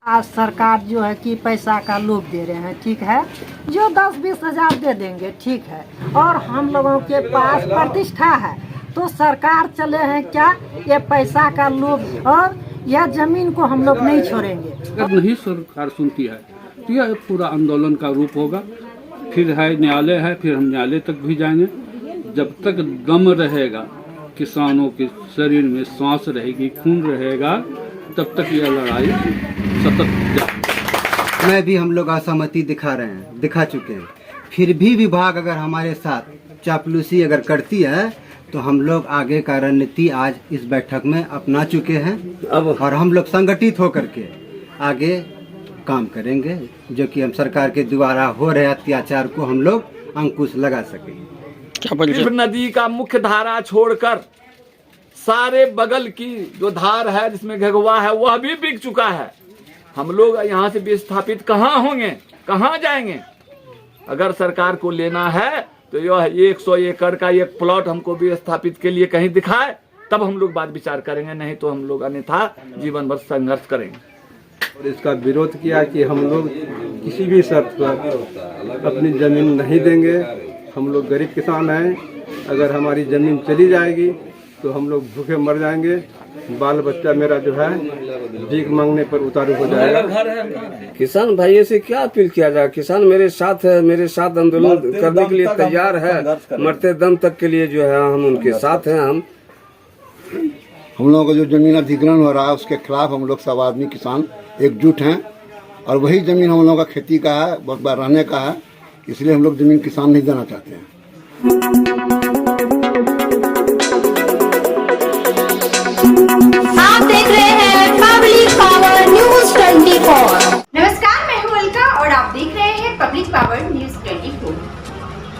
आज सरकार जो है कि पैसा का लोभ दे रहे हैं, ठीक है, जो 10-20 हजार दे देंगे, ठीक है, और हम लोगों के पास प्रतिष्ठा है, तो सरकार चले हैं क्या ये पैसा का लोभ, और यह जमीन को हम लोग नहीं छोड़ेंगे। अगर नहीं सरकार सुनती है तो यह पूरा आंदोलन का रूप होगा। फिर है न्यायालय है, फिर हम न्यायालय तक भी जाएंगे। जब तक दम रहेगा, किसानों के शरीर में सांस रहेगी, खून रहेगा, तब तक यह लड़ाई सतत। मैं भी हम लोग असहमति दिखा चुके हैं। फिर भी विभाग अगर हमारे साथ चापलूसी अगर करती है तो हम लोग आगे का रणनीति आज इस बैठक में अपना चुके हैं और हम लोग संगठित होकर के आगे काम करेंगे, जो कि हम सरकार के द्वारा हो रहे अत्याचार को हम लोग अंकुश लगा सकेंगे। नदी का मुख्य धारा छोड़कर सारे बगल की जो धार है जिसमें घगवा है वह भी बिक चुका है। हम लोग यहाँ से विस्थापित कहाँ होंगे, कहाँ जाएंगे? अगर सरकार को लेना है तो यह 100 एकड़ का एक प्लॉट हमको विस्थापित के लिए कहीं दिखाए, तब हम लोग बात विचार करेंगे, नहीं तो हम लोग अन्यथा जीवन भर संघर्ष करेंगे। और इसका विरोध किया कि हम लोग किसी भी शर्त पर अपनी जमीन नहीं देंगे। हम लोग गरीब किसान हैं, अगर हमारी जमीन चली जाएगी तो हम लोग भूखे मर जाएंगे, बाल बच्चा मेरा जो है भीख मांगने पर उतारू हो जाएगा। किसान भाइयों से क्या अपील किया जाए? किसान मेरे साथ है, मेरे साथ आंदोलन करने के लिए तैयार है, मरते दम तक के लिए जो है हम उनके साथ हैं। हम लोगों का जो जमीन अधिग्रहण हो रहा है उसके खिलाफ हम लोग सब आदमी किसान एकजुट हैं, और वही जमीन हम लोगों का खेती का है, बहुत बार रहने का है, इसलिए हम लोग जमीन किसान नहीं देना चाहते हैं। आप देख रहे हैं पब्लिक पावर न्यूज 24। नमस्कार, मैं हूं अलका और आप देख रहे हैं पब्लिक पावर न्यूज 24।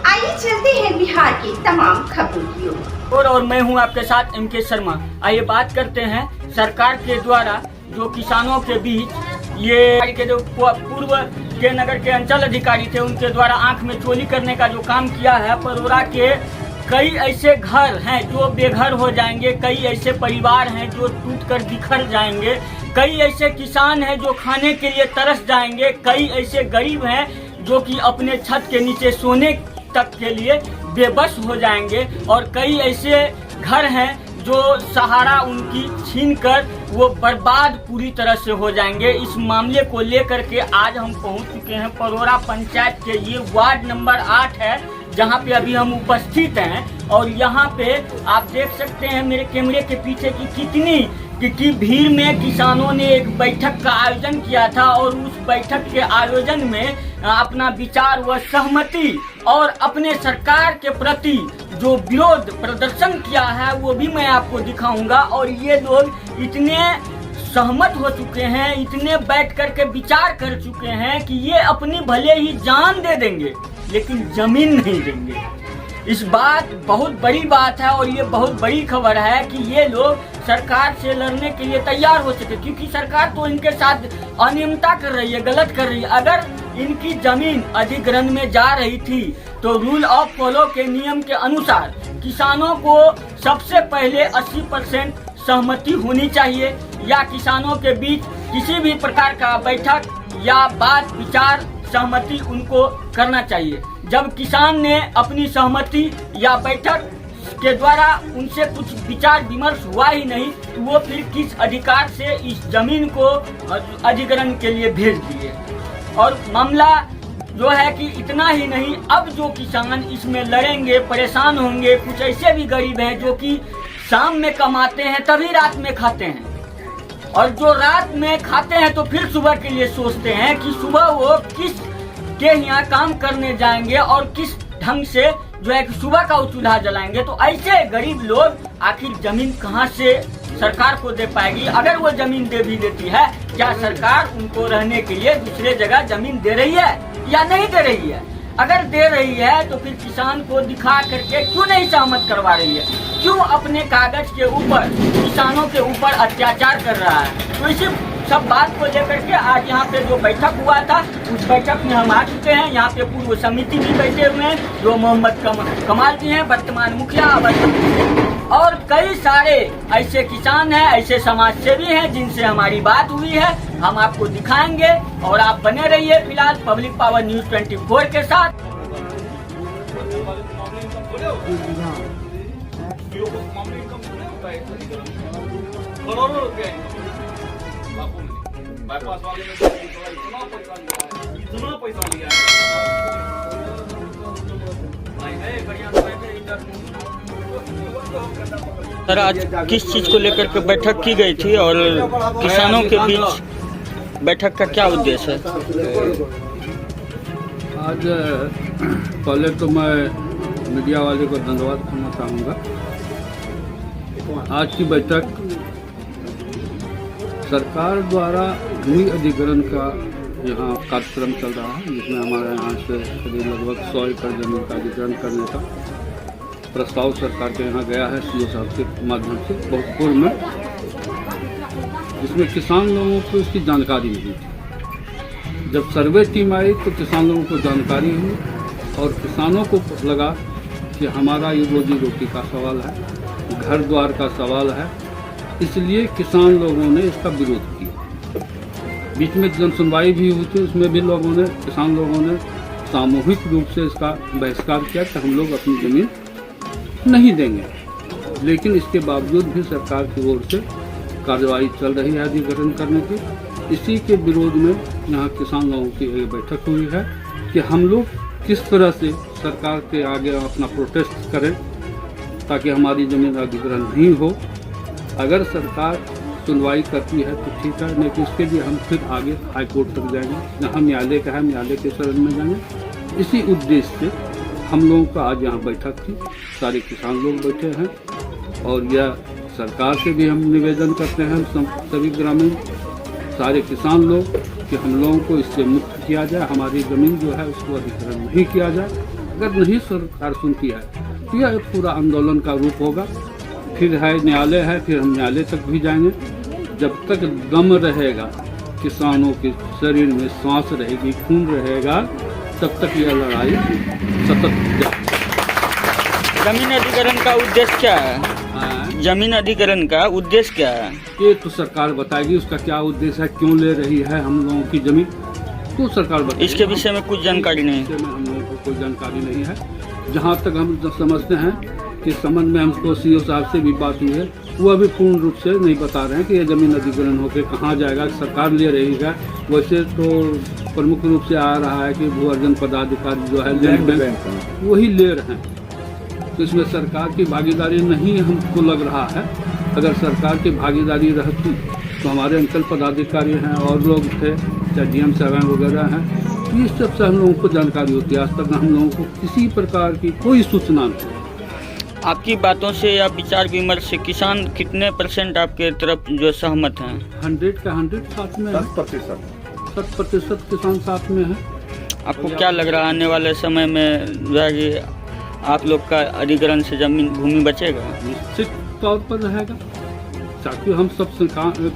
आइए चलते हैं बिहार की तमाम खबरों की ओर। और मैं हूं आपके साथ एम के शर्मा। आइए बात करते हैं सरकार के द्वारा जो किसानों के बीच ये के जो पूर्व के नगर के अंचल अधिकारी थे उनके द्वारा आंख में चोली करने का जो काम किया है, परोरा के कई ऐसे घर हैं जो बेघर हो जाएंगे, कई ऐसे परिवार हैं जो टूटकर बिखर जाएंगे, कई ऐसे किसान हैं जो खाने के लिए तरस जाएंगे, कई ऐसे गरीब हैं जो कि अपने छत के नीचे सोने तक के लिए बेबस हो जाएंगे, और कई ऐसे घर हैं जो सहारा उनकी छीनकर वो बर्बाद पूरी तरह से हो जाएंगे। इस मामले को लेकर के आज हम पहुंच चुके हैं परोरा पंचायत के ये वार्ड नंबर 8 है, जहां पे अभी हम उपस्थित हैं, और यहाँ पे आप देख सकते हैं मेरे कैमरे के पीछे की कितनी की भीड़ में किसानों ने एक बैठक का आयोजन किया था, और उस बैठक के आयोजन में अपना विचार व सहमति और अपने सरकार के प्रति जो विरोध प्रदर्शन किया है वो भी मैं आपको दिखाऊंगा। और ये लोग इतने सहमत हो चुके हैं, इतने बैठ कर के विचार कर चुके हैं कि ये अपनी भले ही जान दे देंगे लेकिन जमीन नहीं देंगे। इस बात बहुत बड़ी बात है, और ये बहुत बड़ी खबर है कि ये लोग सरकार से लड़ने के लिए तैयार हो सके, क्योंकि सरकार तो इनके साथ अनियमितता कर रही है, गलत कर रही है। अगर इनकी जमीन अधिग्रहण में जा रही थी तो रूल ऑफ फॉलो के नियम के अनुसार किसानों को सबसे पहले 80% सहमति होनी चाहिए, या किसानों के बीच किसी भी प्रकार का बैठक या बात विचार सहमति उनको करना चाहिए। जब किसान ने अपनी सहमति या बैठक के द्वारा उनसे कुछ विचार विमर्श हुआ ही नहीं, तो वो फिर किस अधिकार से इस जमीन को अधिग्रहण के लिए भेज दिए। और मामला जो है कि इतना ही नहीं, अब जो किसान इसमें लड़ेंगे, परेशान होंगे, कुछ ऐसे भी गरीब हैं जो कि शाम में कमाते हैं तभी रात में खाते हैं, और जो रात में खाते हैं तो फिर सुबह के लिए सोचते हैं कि सुबह वो किस के यहाँ काम करने जाएंगे और किस ढंग से जो है कि सुबह का चूल्हा जलाएंगे। तो ऐसे गरीब लोग आखिर जमीन कहाँ से सरकार को दे पाएगी? अगर वो जमीन दे भी देती है, क्या सरकार उनको रहने के लिए दूसरे जगह जमीन दे रही है या नहीं दे रही है? अगर दे रही है तो फिर किसान को दिखा करके क्यों नहीं सहमत करवा रही है? क्यों अपने कागज के ऊपर किसानों के ऊपर अत्याचार कर रहा है? तो इसी सब बात को लेकर के आज यहाँ पे जो बैठक हुआ था, उस बैठक में हम आ चुके हैं। यहाँ पे पूर्व समिति भी बैठे हुए हैं, जो मोहम्मद कमाल जी हैं, वर्तमान मुखिया। और कई सारे ऐसे किसान हैं, ऐसे समाज सेवी हैं जिनसे हमारी बात हुई है, हम आपको दिखाएंगे और आप बने रहिए फिलहाल पब्लिक पावर न्यूज 24 के साथ। सर, आज किस चीज को लेकर के बैठक की गई थी और किसानों के बीच बैठक का क्या उद्देश्य है? आज पहले तो मैं मीडिया वाले को धन्यवाद करना चाहूँगा। आज की बैठक सरकार द्वारा भूमि अधिग्रहण का यहाँ कार्यक्रम चल रहा है, जिसमें हमारे यहाँ से करीब लगभग 100 एकड़ जमीन का अधिग्रहण करने का प्रस्ताव सरकार के यहाँ गया है सीओ साहब के माध्यम से बहुत पूर्व में, जिसमें किसान लोगों को इसकी जानकारी मिली थी। जब सर्वे टीम आई तो किसान लोगों को जानकारी हुई और किसानों को लगा कि हमारा ये रोजी रोटी का सवाल है, घर द्वार का सवाल है, इसलिए किसान लोगों ने इसका विरोध किया। बीच में जन सुनवाई भी हुई थी, उसमें भी किसान लोगों ने सामूहिक रूप से इसका बहिष्कार किया कि हम लोग अपनी ज़मीन नहीं देंगे। लेकिन इसके बावजूद भी सरकार की ओर से कार्रवाई चल रही है अधिग्रहण करने की। इसी के विरोध में यहाँ किसान लोगों की एक बैठक हुई है कि हम लोग किस तरह से सरकार के आगे अपना प्रोटेस्ट करें ताकि हमारी ज़मीन अधिग्रहण नहीं हो। अगर सरकार सुनवाई करती है तो ठीक है, नहीं तो इसके लिए हम फिर आगे हाई कोर्ट तक जाएंगे, जहाँ न्यायालय का है न्यायालय के शरण में जाएंगे। इसी उद्देश्य से हम लोगों का आज यहाँ बैठक थी, सारे किसान लोग बैठे हैं और यह सरकार से भी हम निवेदन करते हैं सभी ग्रामीण सारे किसान लोग कि हम लोगों को इससे मुक्त किया जाए, हमारी ज़मीन जो है उसको अधिग्रहण नहीं किया जाए। अगर नहीं सरकार सुनती है तो यह पूरा आंदोलन का रूप होगा। फिर है न्यायालय है, फिर हम न्यायालय तक भी जाएंगे। जब तक दम रहेगा, किसानों के शरीर में सांस रहेगी, खून रहेगा, तब तक यह लड़ाई सतत जाएगी। जमीन अधिग्रहण का उद्देश्य क्या है? जमीन अधिग्रहण का उद्देश्य क्या है? ये तो सरकार बताएगी उसका क्या उद्देश्य है, क्यों ले रही है हम लोगों की जमीन, तो सरकार बताएगी। इसके विषय में कुछ जानकारी नहीं है? हम लोगों को कोई जानकारी नहीं है। जहाँ तक हम समझते हैं कि संबंध में हमको सीओ साहब से भी बात हुई है, वह भी पूर्ण रूप से नहीं बता रहे हैं कि यह जमीन अधिग्रहण होकर कहाँ जाएगा, सरकार ले रही है। वैसे तो प्रमुख रूप से आ रहा है कि भू अर्जन पदाधिकारी जो है बैंक वही ले रहे हैं, तो इसमें सरकार की भागीदारी नहीं हमको लग रहा है। अगर सरकार की भागीदारी रहती तो हमारे अंचल पदाधिकारी हैं और लोग थे, चाहे डीएम साहब वगैरह हैं, ये सबसे हम लोगों को जानकारी होती है। आज तक हम लोगों को किसी प्रकार की कोई सूचना नहीं। आपकी बातों से या विचार विमर्श से किसान कितने % आपके तरफ जो सहमत हैं? 100 का 100 साथ में है, 100% किसान साथ में है। आपको क्या लग रहा है आने वाले समय में जो है कि आप लोग का अधिग्रहण से जमीन भूमि बचेगा? निश्चित तौर पर रहेगा, ताकि हम सब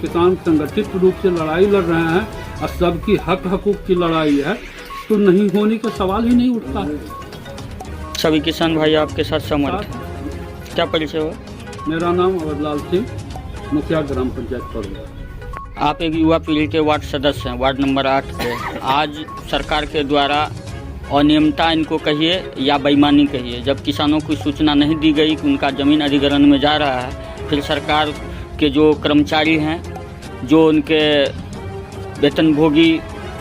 किसान संगठित रूप से लड़ाई लड़ रहे हैं और सबकी हक हकूक की लड़ाई है, तो नहीं होने का सवाल ही नहीं उठता है। सभी किसान भाई आपके साथ सहमत हैं। क्या परिचय हुआ? मेरा नाम अवधलाल सिंह, मुखिया ग्राम पंचायत पड़ोगा। आप एक युवा पीढ़ी के वार्ड सदस्य हैं, वार्ड नंबर 8 के। आज सरकार के द्वारा अनियमितता इनको कहिए या बेईमानी कहिए, जब किसानों को सूचना नहीं दी गई कि उनका ज़मीन अधिग्रहण में जा रहा है, फिर सरकार के जो कर्मचारी हैं, जो उनके वेतनभोगी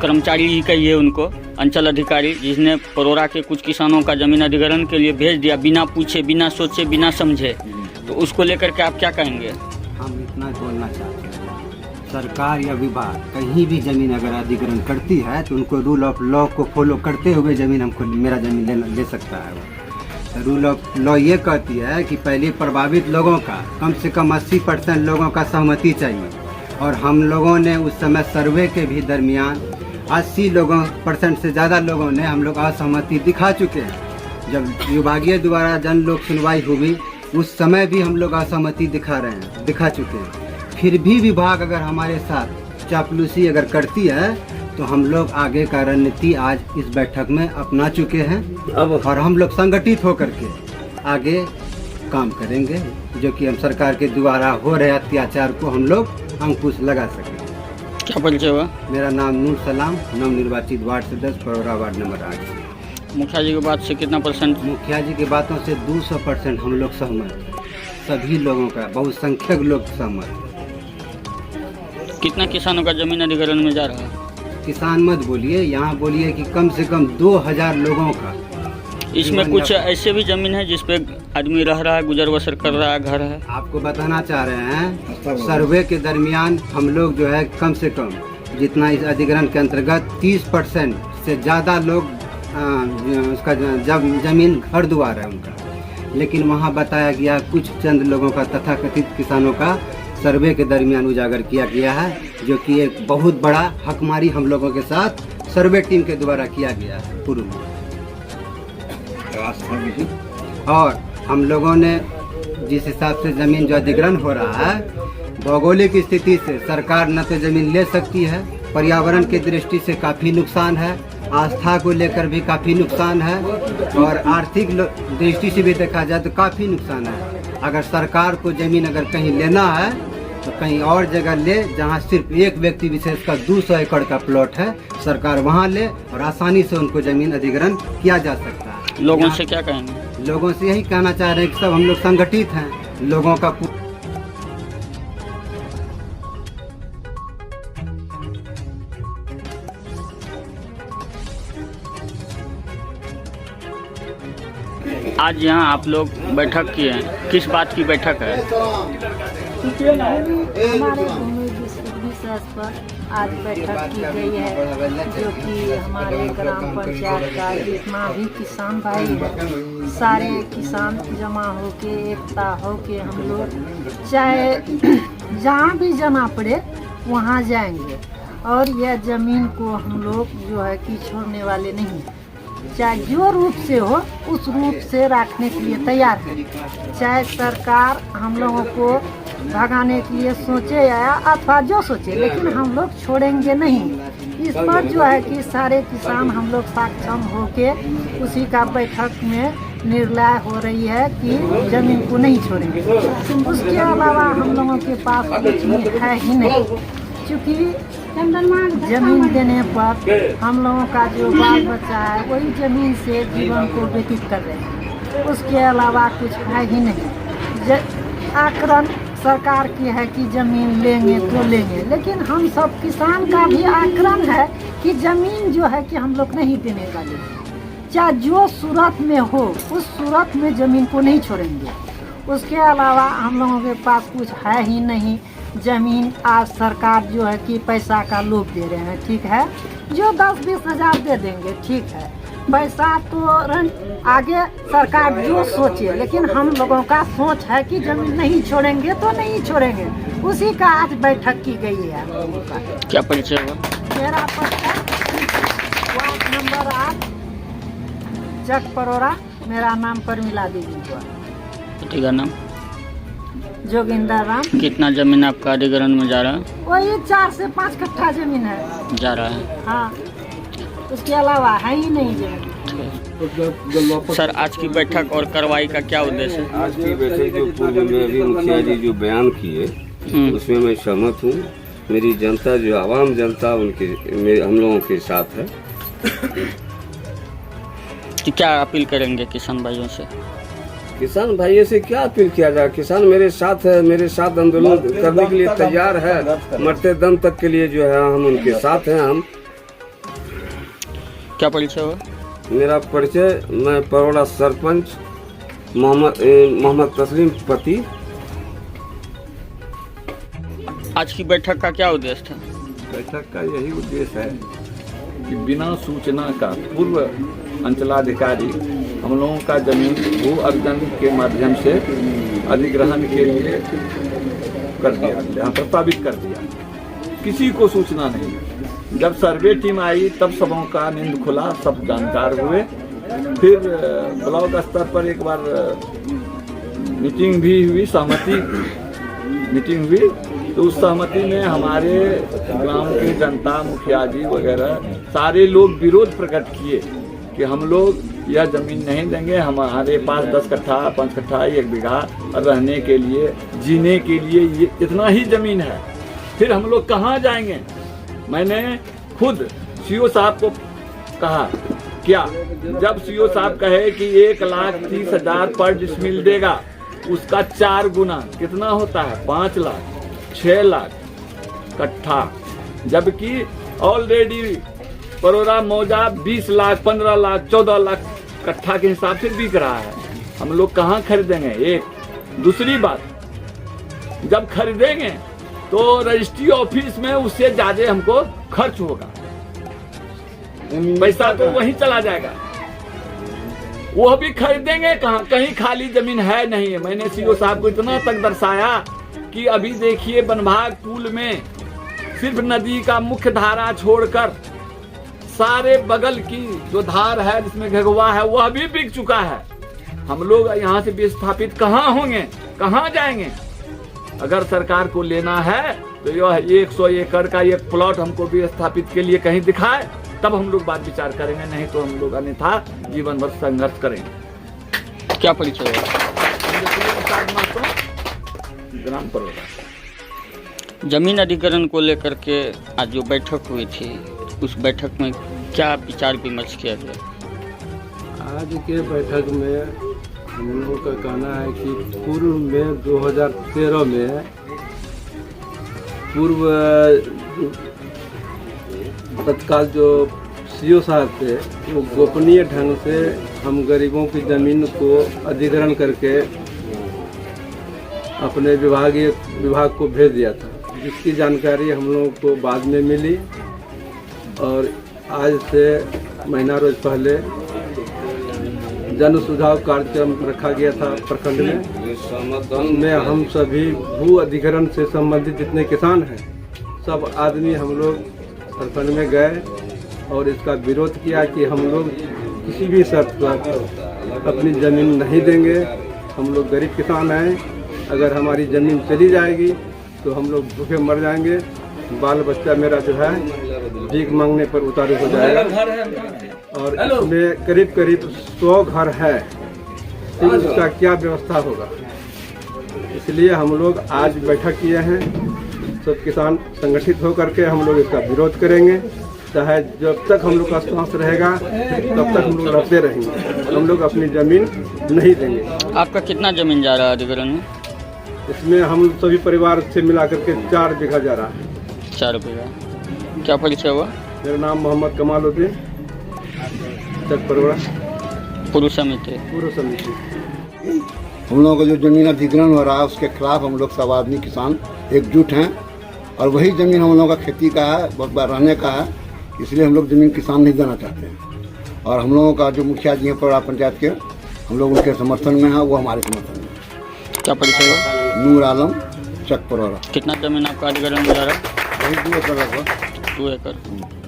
कर्मचारी ही कहिए उनको, अंचल अधिकारी, जिसने परोरा के कुछ किसानों का जमीन अधिग्रहण के लिए भेज दिया बिना पूछे, बिना सोचे, बिना समझे, तो उसको लेकर के आप क्या कहेंगे? हम इतना बोलना चाहते हैं, सरकार या विभाग कहीं भी जमीन अगर अधिग्रहण करती है तो उनको रूल ऑफ लॉ को फॉलो करते हुए जमीन हमको मेरा जमीन ले सकता है। रूल ऑफ लॉ ये कहती है कि पहले प्रभावित लोगों का कम से कम 80% लोगों का सहमति चाहिए, और हम लोगों ने उस समय सर्वे के भी दरमियान 80% से ज़्यादा लोगों ने हम लोग असहमति दिखा चुके हैं। जब विभागीय द्वारा जन लोक सुनवाई हुई उस समय भी हम लोग असहमति दिखा चुके हैं। फिर भी विभाग अगर हमारे साथ चापलूसी अगर करती है तो हम लोग आगे का रणनीति आज इस बैठक में अपना चुके हैं, और हम लोग संगठित होकर के आगे काम करेंगे, जो कि हम सरकार के द्वारा हो रहे अत्याचार को हम लोग अंकुश लगा सकें। क्या परिचय हुआ? मेरा नाम नूर सलाम, नवनिर्वाचित वार्ड सदस्य परौरा वार्ड नंबर 8। मुखिया जी की बात से कितना परसेंट? मुखिया जी की बातों से 200% हम लोग सहमत हैं। सभी लोगों का, बहुसंख्यक लोग सहमत हैं। कितना किसानों का जमीन अधिग्रहण में जा रहा है? किसान मत बोलिए, यहाँ बोलिए कि कम से कम 2000 लोगों का। इसमें कुछ ऐसे भी जमीन है जिसपे आदमी रह रहा है, गुजर बसर कर रहा है, घर है। आपको बताना चाह रहे हैं, सर्वे के दरमियान हम लोग जो है कम से कम जितना इस अधिग्रहण के अंतर्गत 30% से ज़्यादा लोग उसका जमीन घर द्वार है उनका, लेकिन वहाँ बताया गया कुछ चंद लोगों का, तथाकथित किसानों का सर्वे के दरमियान उजागर किया गया है, जो कि एक बहुत बड़ा हकमारी हम लोगों के साथ सर्वे टीम के द्वारा किया गया है पूर्व में। और हम लोगों ने जिस हिसाब से ज़मीन जो अधिग्रहण हो रहा है, भौगोलिक स्थिति से सरकार न तो ज़मीन ले सकती है, पर्यावरण की दृष्टि से काफ़ी नुकसान है, आस्था को लेकर भी काफ़ी नुकसान है, और आर्थिक दृष्टि से भी देखा जाए तो काफ़ी नुकसान है। अगर सरकार को ज़मीन अगर कहीं लेना है तो कहीं और जगह ले, जहां सिर्फ एक व्यक्ति विशेष का 200 एकड़ का प्लॉट है, सरकार वहां ले और आसानी से उनको ज़मीन अधिग्रहण किया जा सकता है। लोगों से क्या कहेंगे? लोगों से यही कहना चाह रहे हैं कि सब हम लोग संगठित हैं, लोगों का आज यहाँ आप लोग बैठक किए हैं, किस बात की बैठक है? हमारे भूमि विषय पर आज बैठक की गई है, जो कि हमारे ग्राम पंचायत का जितना भी किसान भाई है, सारे किसान जमा होके, एकता होके हम लोग चाहे जहाँ भी जाना पड़े वहाँ जाएंगे, और यह ज़मीन को हम लोग जो है कि छोड़ने वाले नहीं हैं। चाहे जो रूप से हो उस रूप से रखने के लिए तैयार है, चाहे सरकार हम लोगों को भगाने के लिए सोचे या अथवा जो सोचे, लेकिन हम लोग छोड़ेंगे नहीं। इस पर जो है कि सारे किसान हम लोग सक्षम होके उसी का बैठक में निर्णय हो रही है कि ज़मीन को नहीं छोड़ेंगे। उसके अलावा हम लोगों के पास कुछ है ही नहीं, क्योंकि जमीन देने पर हम लोगों का जो बाल बच्चा है वही जमीन से जीवन को व्यतीत कर रहे हैं। उसके अलावा कुछ है ही नहीं। आकलन सरकार की है कि जमीन लेंगे तो लेंगे, लेकिन हम सब किसान का भी आकलन है कि जमीन जो है कि हम लोग नहीं देने वाले, चाहे जो सूरत में हो उस सूरत में जमीन को नहीं छोड़ेंगे। उसके अलावा हम लोगों के पास कुछ है ही नहीं। जमीन आज सरकार जो है कि पैसा का लोभ दे रहे हैं, ठीक है, जो 10-20 हज़ार दे देंगे, ठीक है, पैसा तो आगे सरकार जो सोचे, लेकिन हम लोगों का सोच है कि जमीन नहीं छोड़ेंगे तो नहीं छोड़ेंगे। उसी का आज बैठक की गई है। क्या परिचय हुआ? मेरा परिचय वार्ड नंबर 8 चक परौरा, मेरा नाम परमिला देवी हुआ। पति का नाम? जोगिंदर राम। कितना जमीन आपका अधिग्रहण में जा रहा है? वही 4 से 5 कट्ठा जमीन है जा रहा है। हाँ, उसके अलावा है ही नहीं जमीन। सर, आज की बैठक और कार्रवाई का क्या उद्देश्य है? आज की बैठक जो पूर्व में अभी मुखिया जी जो बयान किए उसमें मैं सहमत हूँ। मेरी जनता जो आवाम जनता उनके हम लोगों के साथ है। कि क्या अपील करेंगे किसान भाइयों से? किसान भाइयों से क्या अपील किया जाए? किसान मेरे साथ है, मेरे साथ आंदोलन करने के लिए तैयार है, मरते दम तक के लिए जो है हम उनके साथ हैं। हम क्या परिचय हुआ? मेरा परिचय, मैं परौरा सरपंच मोहम्मद तस्लीम पति। आज की बैठक का क्या उद्देश्य था? बैठक का यही उद्देश्य है कि बिना सूचना का पूर्व अंचलाधिकारी हम लोगों का जमीन भू अर्जन के माध्यम से अधिग्रहण के लिए कर दिया, यहाँ प्रस्तावित कर दिया, किसी को सूचना नहीं। जब सर्वे टीम आई तब सबों का नींद खुला, सब जानकार हुए। फिर ब्लॉक स्तर पर एक बार मीटिंग भी हुई, सहमति मीटिंग हुई, तो उस सहमति में हमारे ग्राम की जनता, मुखिया जी वगैरह सारे लोग विरोध प्रकट किए कि हम लोग यह जमीन नहीं देंगे, हमारे पास 10 कट्ठा 5 कट्ठा 1 बीघा रहने के लिए जीने के लिए ये इतना ही जमीन है, फिर हम लोग कहाँ जाएंगे। मैंने खुद सीओ साहब को कहा, क्या जब सीओ साहब कहे कि 1,30,000 पर डिसमिल देगा, उसका 4 गुना कितना होता है, 5 लाख 6 लाख कट्ठा, जबकि ऑलरेडी परोरा मौजा 20 लाख 15 लाख 14 लाख कट्ठा के हिसाब से बिक रहा है। हम लोग कहाँ खरीदेंगे। एक दूसरी बात, जब खरीदेंगे तो रजिस्ट्री ऑफिस में उससे ज्यादा हमको खर्च होगा, पैसा तो वहीं चला जाएगा, वो भी खरीदेंगे कहाँ, कहीं खाली जमीन है नहीं है। मैंने सीओ साहब को इतना तक दर्शाया कि अभी देखिए बनभाग पुल में सिर्फ नदी का मुख्य धारा छोड़कर सारे बगल की जो धार है जिसमें घगवा है वह भी बिक चुका है। हम लोग यहाँ से विस्थापित कहाँ होंगे, कहाँ जाएंगे। अगर सरकार को लेना है तो यह 100 एकड़ का एक प्लॉट हमको विस्थापित के लिए कहीं दिखाए, तब हम लोग बात विचार करेंगे, नहीं तो हम लोग अन्यथा जीवन भर संघर्ष करेंगे। क्या परिचय है? ग्राम परोरा। जमीन अधिग्रहण को लेकर के आज जो बैठक हुई थी, उस बैठक में क्या विचार विमर्श किया गया? आज के बैठक में हम लोगों का कहना है कि पूर्व में 2013 में पूर्व तत्काल जो सीओ साहब थे वो गोपनीय ढंग से हम गरीबों की ज़मीन को अधिग्रहण करके अपने विभाग को भेज दिया था, जिसकी जानकारी हम लोगों को बाद में मिली। और आज से महीना रोज पहले जन सुझाव कार्यक्रम रखा गया था प्रखंड में, उसमें हम सभी भू अधिग्रहण से संबंधित जितने किसान हैं सब आदमी हम लोग प्रखंड में गए और इसका विरोध किया कि हम लोग किसी भी शर्त पर अपनी ज़मीन नहीं देंगे। हम लोग गरीब किसान हैं, अगर हमारी ज़मीन चली जाएगी तो हम लोग भूखे मर जाएंगे, बाल बच्चा मेरा जो है भीख मांगने पर उतारू हो जाएगा। और इसमें करीब 100 घर है, तो इसका क्या व्यवस्था होगा। इसलिए हम लोग आज बैठक किए हैं, सब किसान संगठित होकर के हम लोग इसका विरोध करेंगे, चाहे जब तक हम लोग का श्वास रहेगा तब तक हम लोग लड़ते रहेंगे। हम लोग अपनी ज़मीन नहीं देंगे। आपका कितना जमीन जा रहा है अधिग्रहण में? इसमें हम सभी परिवार से मिला करके 4 बीघा जा रहा है। 4 बीघा। क्या परिचय हुआ? मेरा नाम मोहम्मद कमालुद्दीन, चक परोरा, पूर्व समिति। हम लोगों का जो जमीन अधिग्रहण हो रहा है उसके खिलाफ हम लोग सब आदमी किसान एकजुट हैं, और वही ज़मीन हम लोगों का खेती का है, बहुत बार रहने का है, इसलिए हम लोग ज़मीन किसान नहीं देना चाहते हैं। और हम लोगों का जो मुखिया जी हैं परोरा पंचायत के, हम लोग उनके समर्थन में हैं, वो हमारे समर्थन में। क्या परिचय हुआ? नूर आलम, चक परोरा। कितना जमीन आपका अधिग्रहण में जा रहा है? वही 2 एकड़ लगभग। 2 एकड़।